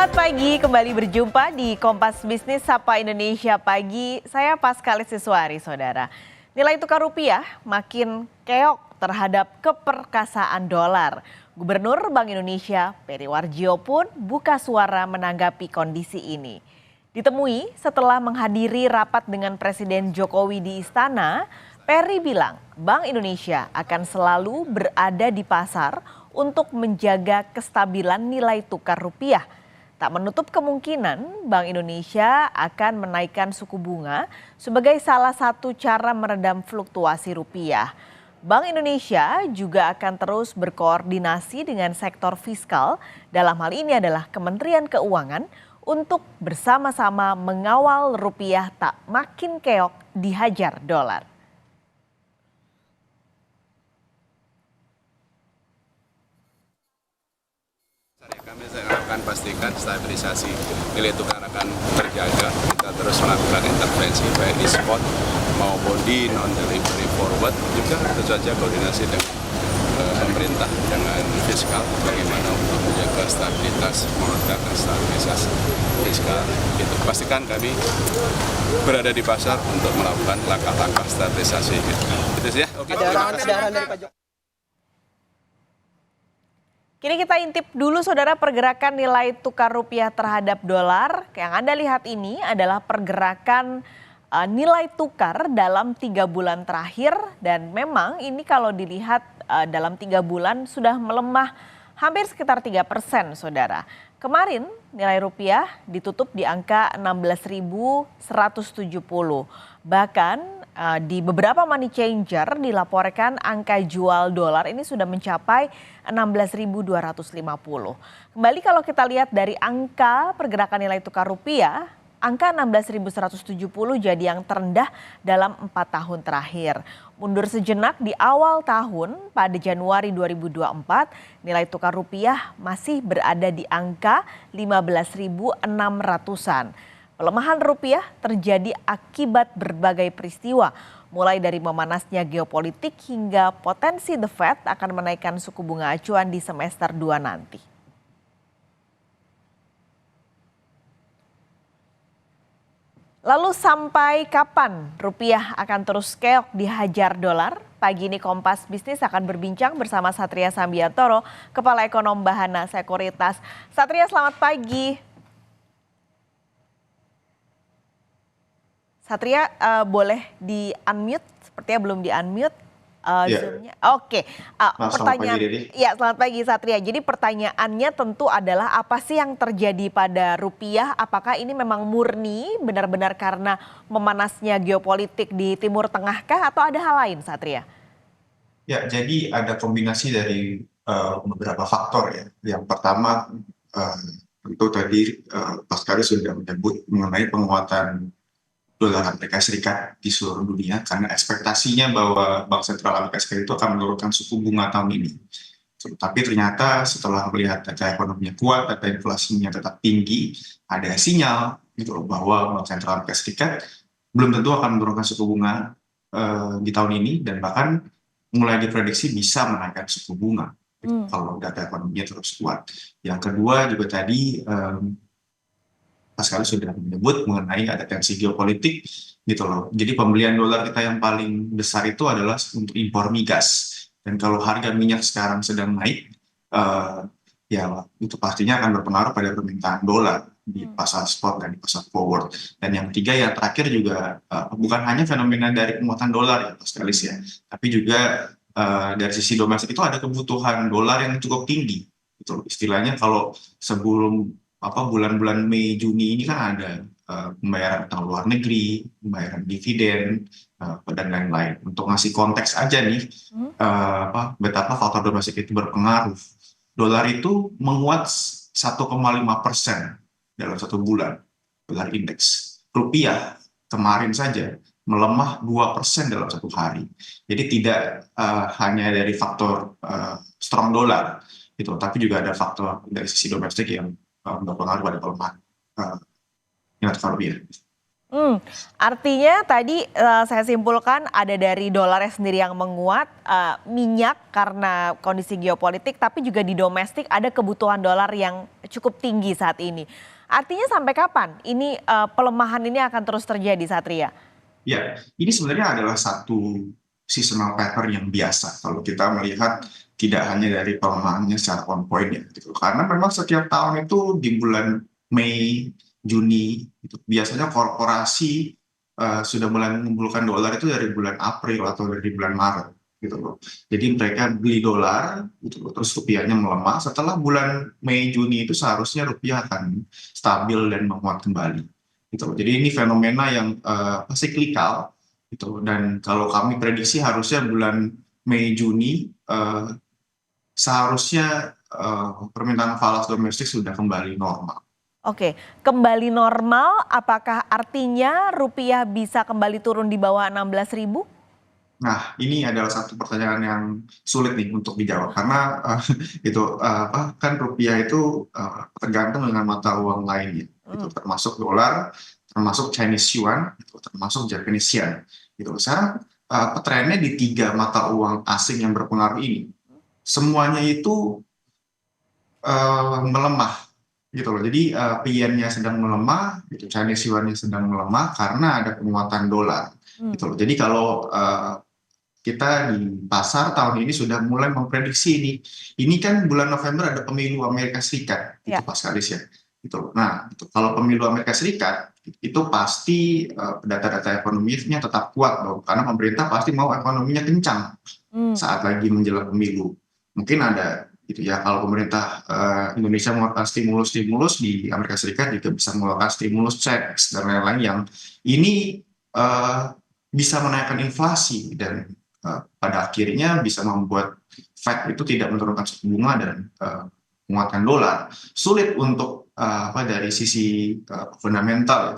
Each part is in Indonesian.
Selamat pagi, kembali berjumpa di Kompas Bisnis Sapa Indonesia Pagi. Saya Paskalis Siswari, saudara. Nilai tukar rupiah makin keok terhadap keperkasaan dolar. Gubernur Bank Indonesia Peri Warjio pun buka suara menanggapi kondisi ini. Ditemui setelah menghadiri rapat dengan Presiden Jokowi di Istana, Peri bilang Bank Indonesia akan selalu berada di pasar untuk menjaga kestabilan nilai tukar rupiah. Tak menutup kemungkinan Bank Indonesia akan menaikkan suku bunga sebagai salah satu cara meredam fluktuasi rupiah. Bank Indonesia juga akan terus berkoordinasi dengan sektor fiskal, dalam hal ini adalah Kementerian Keuangan, untuk bersama-sama mengawal rupiah tak makin keok dihajar dolar. Kami akan pastikan stabilisasi nilai tukar akan terjaga. Kita terus melakukan intervensi baik di spot maupun di non-delivery forward. Juga tentu saja koordinasi dengan pemerintah dengan fiskal bagaimana untuk menjaga stabilitas moneter dan stabilisasi fiskal. Itu pastikan kami berada di pasar untuk melakukan langkah-langkah stabilisasi. Itu sih ya. Oke. Ada arahan dari Pak Jokowi. Kini kita intip dulu saudara pergerakan nilai tukar rupiah terhadap dolar. Yang Anda lihat ini adalah pergerakan nilai tukar dalam 3 bulan terakhir. Dan memang ini kalau dilihat dalam 3 bulan sudah melemah hampir sekitar 3% saudara. Kemarin nilai rupiah ditutup di angka 16.170. Bahkan di beberapa money changer dilaporkan angka jual dolar ini sudah mencapai 16.250. Kembali kalau kita lihat dari angka pergerakan nilai tukar rupiah, angka 16.170 jadi yang terendah dalam 4 tahun terakhir. Mundur sejenak di awal tahun pada Januari 2024, nilai tukar rupiah masih berada di angka 15.600-an. Pelemahan rupiah terjadi akibat berbagai peristiwa, mulai dari memanasnya geopolitik hingga potensi The Fed akan menaikkan suku bunga acuan di semester 2 nanti. Lalu sampai kapan rupiah akan terus keok dihajar dolar? Pagi ini Kompas Bisnis akan berbincang bersama Satria Sambiantoro, Kepala Ekonom Bahana Sekuritas. Satria, selamat pagi. Satria, boleh di-unmute? Sepertinya belum di-unmute Zoom-nya. Oke. Pertanyaan, ya, selamat pagi Satria. Jadi pertanyaannya tentu adalah apa sih yang terjadi pada rupiah? Apakah ini memang murni benar-benar karena memanasnya geopolitik di Timur Tengah kah atau ada hal lain, Satria? Ya, jadi ada kombinasi dari beberapa faktor ya. Yang pertama tentu tadi Paskari sudah menyebut mengenai penguatan dolar Amerika Serikat di seluruh dunia karena ekspektasinya bahwa Bank Sentral Amerika Serikat itu akan menurunkan suku bunga tahun ini. Tapi ternyata setelah melihat data ekonominya kuat, data inflasinya tetap tinggi, ada sinyal gitu bahwa Bank Sentral Amerika Serikat belum tentu akan menurunkan suku bunga di tahun ini dan bahkan mulai diprediksi bisa menaikkan suku bunga kalau data ekonominya terus kuat. Yang kedua juga tadi Paskali sudah menyebut mengenai ada tensi geopolitik gitu loh. Jadi pembelian dolar kita yang paling besar itu adalah untuk impor migas. Dan kalau harga minyak sekarang sedang naik, ya itu pastinya akan berpengaruh pada permintaan dolar di pasar spot dan di pasar forward. Dan yang ketiga yang terakhir juga bukan hanya fenomena dari penguatan dolar ya Paskalis ya, tapi juga dari sisi domestik itu ada kebutuhan dolar yang cukup tinggi. Gitu. Istilahnya kalau sebelum bulan-bulan Mei Juni ini kan ada pembayaran utang luar negeri, pembayaran dividen dan lain-lain. Untuk ngasih konteks aja nih betapa faktor domestik itu berpengaruh. Dolar itu menguat 1,5% dalam 1 bulan, dolar indeks. Rupiah kemarin saja melemah 2% dalam 1 hari. Jadi tidak hanya dari faktor strong dollar, gitu, tapi juga ada faktor dari sisi domestik yang berpengaruh pada pelemahan nilai tukar rupiah. Hmm, artinya tadi saya simpulkan ada dari dolarnya sendiri yang menguat, minyak karena kondisi geopolitik, tapi juga di domestik ada kebutuhan dolar yang cukup tinggi saat ini. Artinya sampai kapan ini pelemahan ini akan terus terjadi, Satria? Ya, ini sebenarnya adalah satu seasonal pattern yang biasa kalau kita melihat tidak hanya dari pelemahannya secara on point ya gitu. Karena memang setiap tahun itu di bulan Mei, Juni itu biasanya korporasi sudah mulai mengumpulkan dolar itu dari bulan April atau dari bulan Maret gitu loh. Jadi mereka beli dolar gitu loh, terus rupiahnya melemah. Setelah bulan Mei, Juni itu seharusnya rupiah akan stabil dan menguat kembali gitu. Jadi ini fenomena yang siklikal gitu. Dan kalau kami prediksi harusnya bulan Mei Juni seharusnya permintaan falas domestik sudah kembali normal. Oke, kembali normal, apakah artinya rupiah bisa kembali turun di bawah 16.000? Nah, ini adalah satu pertanyaan yang sulit nih untuk dijawab karena apa kan rupiah itu tergantung dengan mata uang lainnya, itu Hmm, termasuk dolar, termasuk Chinese yuan, itu termasuk Japanese yen. Gitu. Sekarang trennya di tiga mata uang asing yang berpengaruh ini, semuanya itu melemah gitu loh. Jadi yen-nya sedang melemah, gitu, Chinese yuan-nya sedang melemah karena ada penguatan dolar. hmm, Gitu loh. Jadi kalau kita di pasar tahun ini sudah mulai memprediksi ini. Ini kan bulan November ada pemilu Amerika Serikat, itu ya. pas kali ya. Gitu. Nah, itu, kalau pemilu Amerika Serikat itu pasti data-data ekonominya tetap kuat dong, karena pemerintah pasti mau ekonominya kencang Hmm. saat lagi menjelang pemilu. Mungkin ada gitu ya kalau pemerintah Indonesia mengeluarkan stimulus-stimulus di Amerika Serikat juga bisa mengeluarkan stimulus checks dan lain-lain yang ini bisa menaikkan inflasi dan pada akhirnya bisa membuat Fed itu tidak menurunkan suku bunga dan menguatkan dolar. Sulit untuk apa dari sisi fundamental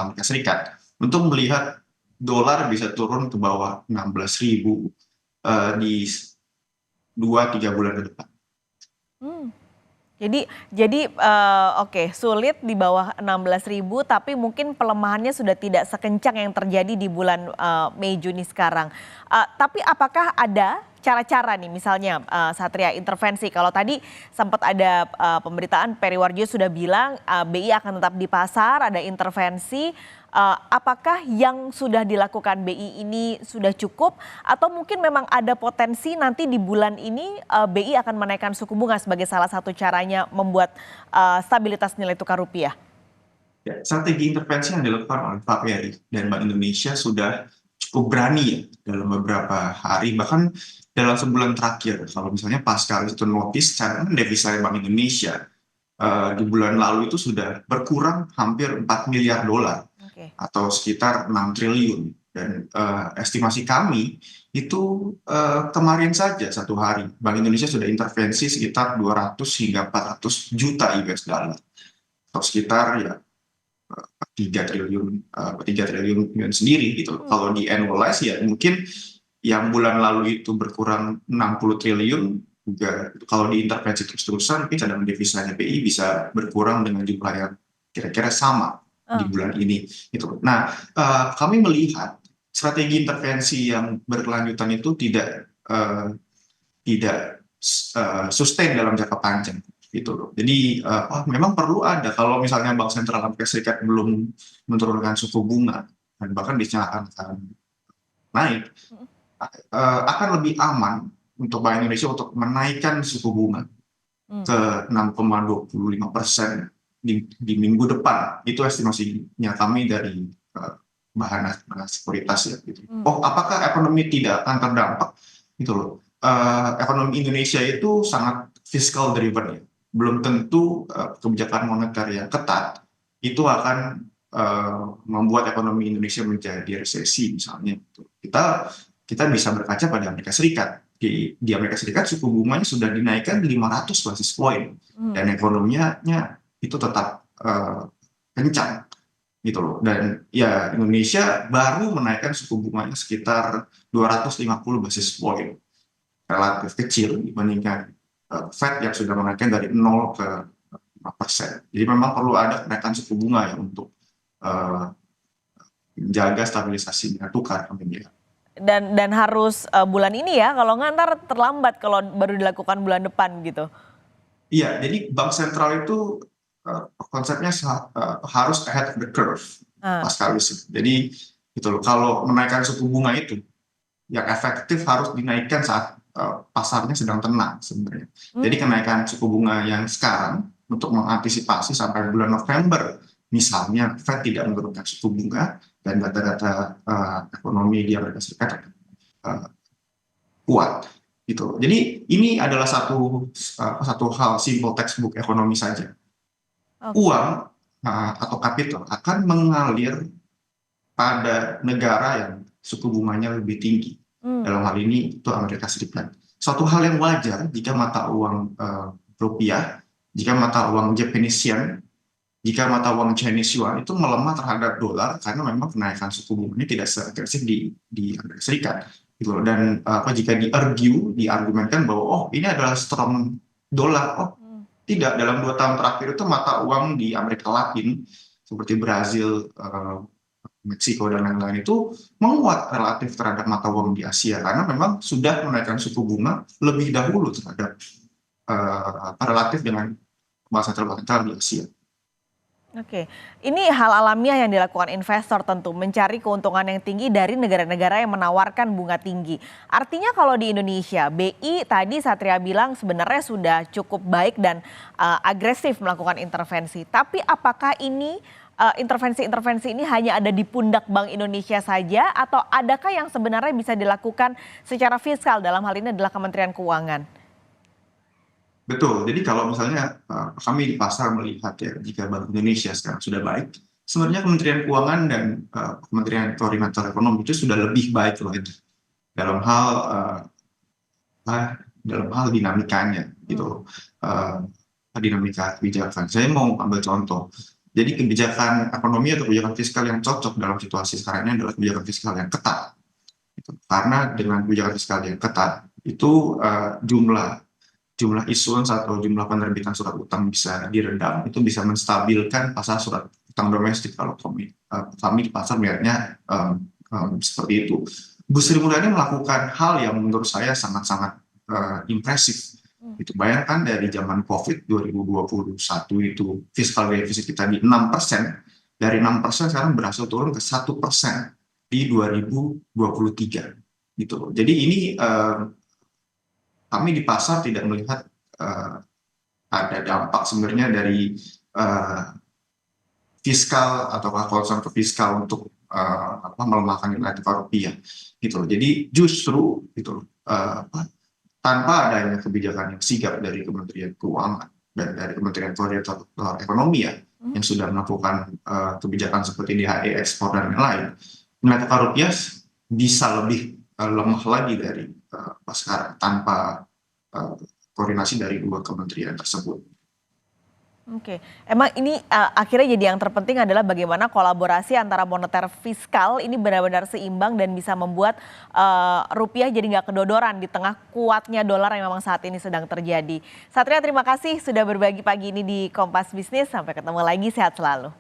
Amerika Serikat untuk melihat dolar bisa turun ke bawah 16.000 di 2-3 bulan ke depan. Hmm. Oke, sulit di bawah 16.000, tapi mungkin pelemahannya sudah tidak sekencang yang terjadi di bulan Mei Juni sekarang. Tapi apakah ada cara-cara nih misalnya Satria intervensi? Kalau tadi sempat ada pemberitaan Periwarjo sudah bilang BI akan tetap di pasar, ada intervensi. Apakah yang sudah dilakukan BI ini sudah cukup atau mungkin memang ada potensi nanti di bulan ini BI akan menaikkan suku bunga sebagai salah satu caranya membuat stabilitas nilai tukar rupiah? Ya, strategi intervensi yang dilakukan oleh KPRI dan Bank Indonesia sudah cukup berani ya dalam beberapa hari, bahkan dalam sebulan terakhir. Kalau misalnya pasca itu notice, cadangan devisa Bank Indonesia di bulan lalu itu sudah berkurang hampir 4 miliar dolar Oke. atau sekitar 6 triliun. Dan estimasi kami itu kemarin saja satu hari Bank Indonesia sudah intervensi sekitar 200 hingga 400 juta US dollar atau sekitar ya 3 triliun yuan sendiri gitu. Hmm. Kalau di annualize ya mungkin yang bulan lalu itu berkurang 60 triliun juga kalau diintervensi terus-terusan mungkin cadangan devisanya BI bisa berkurang dengan jumlah yang kira-kira sama di Eh, bulan ini gitu. Nah, kami melihat strategi intervensi yang berkelanjutan itu tidak sustain dalam jangka panjang gitu loh. Jadi memang perlu ada kalau misalnya Bank Sentral Amerika Serikat belum menurunkan suku bunga dan bahkan dinyatakan akan naik, akan lebih aman untuk Bank Indonesia untuk menaikkan suku bunga hmm. ke 6,25% di minggu depan. Itu estimasinya kami dari bahan sekuritas ya. Gitu. Hmm. Oh, apakah ekonomi tidak akan terdampak? Gitu loh. Ekonomi Indonesia itu sangat fiscal driven ya. Belum tentu kebijakan moneter yang ketat itu akan membuat ekonomi Indonesia menjadi resesi misalnya. Kita kita bisa berkaca pada Amerika Serikat. Di Amerika Serikat suku bunganya sudah dinaikkan 500 basis point Hmm. dan ekonominya itu tetap kencang gitu loh. Dan ya Indonesia baru menaikkan suku bunganya sekitar 250 basis point, relatif kecil dibandingkan Fed yang sudah menaikkan dari 0 ke 5%. Jadi memang perlu ada kenaikan suku bunga ya untuk menjaga stabilisasi nilai tukar kami lihat. Dan harus bulan ini ya, kalau nggak ntar terlambat kalau baru dilakukan bulan depan gitu. Iya, jadi bank sentral itu konsepnya harus ahead of the curve, Mas Kalis. Jadi gitu loh, kalau menaikkan suku bunga itu yang efektif harus dinaikkan saat pasarnya sedang tenang sebenarnya. Jadi kenaikan suku bunga yang sekarang untuk mengantisipasi sampai bulan November, misalnya Fed tidak menurunkan suku bunga dan data-data ekonomi di Amerika Serikat uh, kuat gitu. Jadi ini adalah satu hal simple textbook ekonomi saja. Uang atau kapital akan mengalir pada negara yang suku bunganya lebih tinggi. Dalam hal ini itu Amerika Serikat. Suatu hal yang wajar jika mata uang rupiah, jika mata uang Japanese yen, jika mata uang Chinese yuan itu melemah terhadap dolar karena memang kenaikan suku bunganya tidak seagresif di Amerika Serikat. Gitu loh. Dan jika diargumenkan bahwa oh ini adalah strong dolar, oh tidak, dalam 2 tahun terakhir itu mata uang di Amerika Latin seperti Brazil, Meksiko dan lain-lain itu menguat relatif terhadap mata uang di Asia karena memang sudah menaikkan suku bunga lebih dahulu terhadap relatif dengan bank sentral di Asia. Oke, ini hal alamiah yang dilakukan investor tentu, mencari keuntungan yang tinggi dari negara-negara yang menawarkan bunga tinggi. Artinya kalau di Indonesia, BI tadi Satria bilang sebenarnya sudah cukup baik dan agresif melakukan intervensi. Tapi apakah ini intervensi-intervensi ini hanya ada di pundak Bank Indonesia saja atau adakah yang sebenarnya bisa dilakukan secara fiskal, dalam hal ini adalah Kementerian Keuangan? Betul, jadi kalau misalnya kami di pasar melihat ya, jika Bank Indonesia sekarang sudah baik, sebenarnya Kementerian Keuangan dan Kementerian Koordinator Ekonomi itu sudah lebih baik loh itu dalam hal dinamikanya gitu, dinamika kebijakan. Saya mau ambil contoh, jadi kebijakan ekonomi atau kebijakan fiskal yang cocok dalam situasi sekarang ini adalah kebijakan fiskal yang ketat, gitu. Karena dengan kebijakan fiskal yang ketat itu jumlah issuance atau jumlah penerbitan surat utang bisa diredam, itu bisa menstabilkan pasar surat utang domestik. Kalau kami di pasar melihatnya seperti itu. Bu Sri Mulyani melakukan hal yang menurut saya sangat-sangat impresif. Itu bayangkan dari zaman COVID 2021 itu fiskal defisit kita di 6%, dari 6% sekarang berhasil turun ke 1% di 2023. Gitu. Jadi ini kami di pasar tidak melihat ada dampak sebenarnya dari fiskal atau concern ke fiskal untuk melemahkan nilai tukar rupiah gitu. Jadi justru gitu tanpa adanya kebijakan yang sigap dari Kementerian Keuangan dan dari Kementerian Koordinator Ekonomi ya, yang sudah melakukan kebijakan seperti DHE ekspor dan lain-lain, nilai tukar rupiah bisa lebih lemah lagi dari sekarang tanpa koordinasi dari 2 kementerian tersebut. Oke, emang ini akhirnya jadi yang terpenting adalah bagaimana kolaborasi antara moneter fiskal ini benar-benar seimbang dan bisa membuat rupiah jadi nggak kedodoran di tengah kuatnya dolar yang memang saat ini sedang terjadi. Satria, terima kasih sudah berbagi pagi ini di Kompas Bisnis. Sampai ketemu lagi, sehat selalu.